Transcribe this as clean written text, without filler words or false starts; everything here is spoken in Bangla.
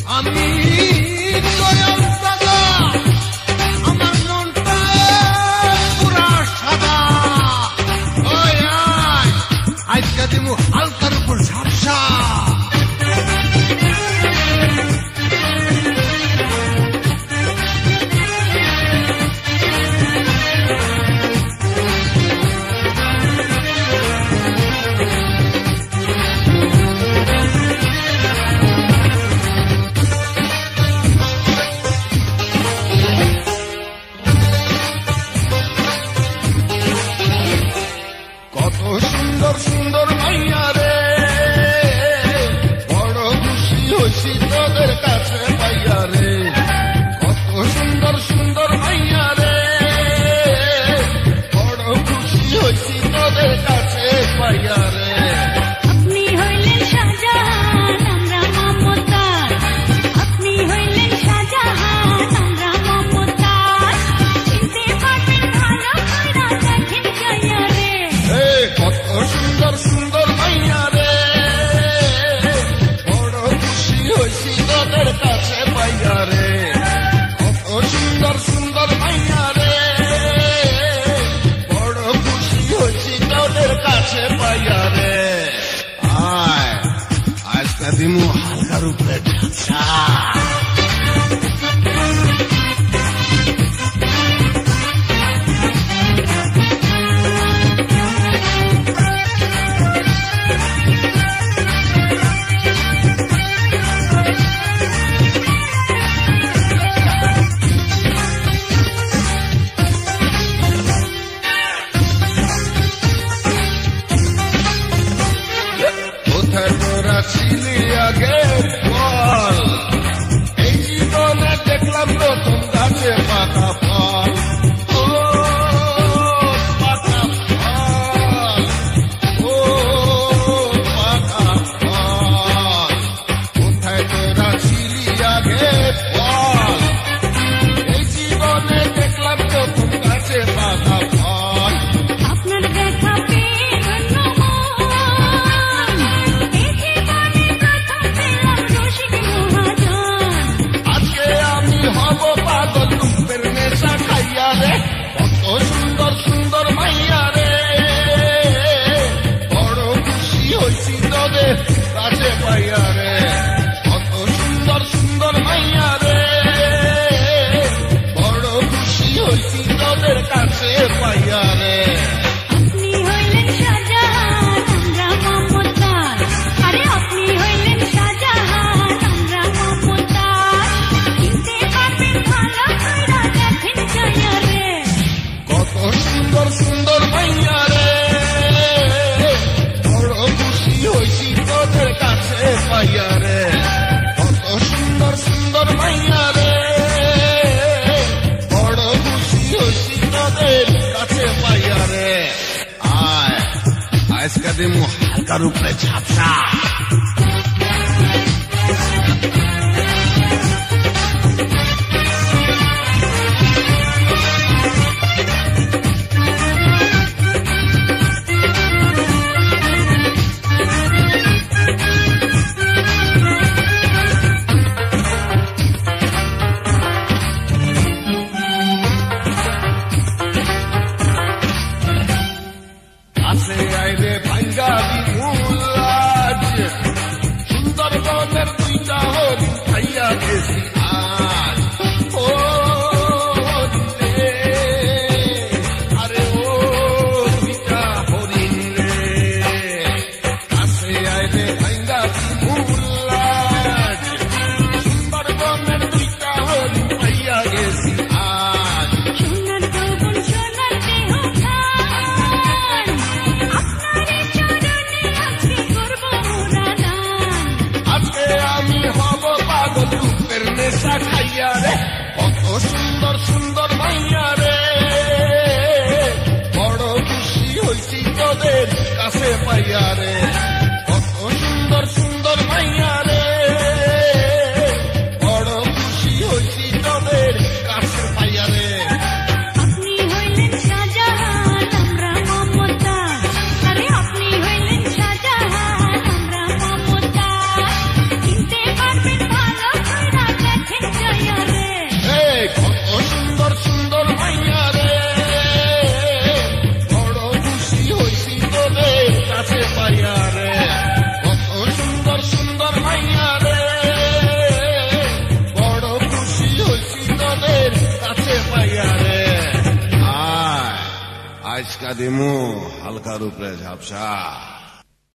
আমি দয়াল দাদা আমার মনটা পুরা সাদা ওই আয় আজকে দিমু হালকার উপর ঝাপসা সুন্দর সুন্দর মাইয়া রে বড় খুশি হইছি তোদের কাছে পাইয়া রে কত সুন্দর সুন্দর মাইয়া রে বড় খুশি হইছি তোদের কাছে পাইয়া রে আপনি হইলেন শাহজাহান আমরা মমতাজ আপনি হইলেন শাহজাহান আমরা মমতাজ চিনতে পারবেন ভালো কইরা দেখেন যাইয়া রে কত সুন্দর সুন্দর মাইয়া রে বড় খুশি হইছি তোদের কাছে পাইয়া রে কত সুন্দর সুন্দর মাইয়া রে বড় খুশি হইছি তোদের কাছে পাইয়া রে আয় আজকে দিমু হালকার উপরে ঝাপসা কোথায় তোরা ছিলি আগে বল এই জীবনে দেখলাম প্রথম গাছে পাতা ফল ও পাতা ফল ও পাতা ফল কোথায় তোরা ছিলি আগে বল এই জীবনে দেখলাম প্রথম গাছে পাতা ফল আপনার দেখা পেয়ে ধন্যবাদ এই জীবনে প্রথম পেলাম রসিক মহাজন আজকে আমি হব পাগল রূপের নেশা খাইয়া রে কত সুন্দর সুন্দর মাইয়া রে বড় খুশি হইছি তোদের কাছে পাইয়া রে কত সুন্দর সুন্দর মাইয়া রে বড় খুশি হইছি তোদের কাছে পাইয়া রে আপনি হইলেন শাহজাহান আমরা মমতাজ আরে আপনি হইলেন শাহজাহান আমরা মমতাজ চিনতে পারবেন ভালো কইরা দেখেন যাইয়া রে কত সুন্দর সুন্দর মাইয়া রে বড় খুশি হইছি তোদের কাছে পাইয়া রে কত সুন্দর সুন্দর মাইয়া রে বড় খুশি হইছি তোদের কাছে পাইয়া রে আয় আজকে দিমু হালকার উপরে ঝাপসা কাছে আইরে পাঞ্জাবি ফুলাজ সুন্দরবনের দুইটা হরিণ খাইয়া গেছি আজ ও রে আরে ও দুইটা হরিণ রে কাছে আইরে পাঞ্জাবি ফুলাজ সুন্দরবনের দুইটা হরিণ খাইয়া গেছি আজ সোনার যৌবন সোনার দেহ খান আপনারে চরণে আজকে করব মোরা দান আজকে আমি হব পাগল রূপের নেশা খাইয়া রে কত সুন্দর সুন্দর মাইয়া রে বড় খুশি হইছি তোদের কাছে পাইয়া রে কত সুন্দর সুন্দর মাইয়া রে বড় খুশি হইছি তোদের কাছে পাইয়া রে আপনি হইলেন শাহজাহান আমরা মমতাজ আরে আপনি হইলেন শাহজাহান আমরা মমতাজ চিনতে পারবেন ভালো আজকা দিমু হালকার উপরে ঝাপসা।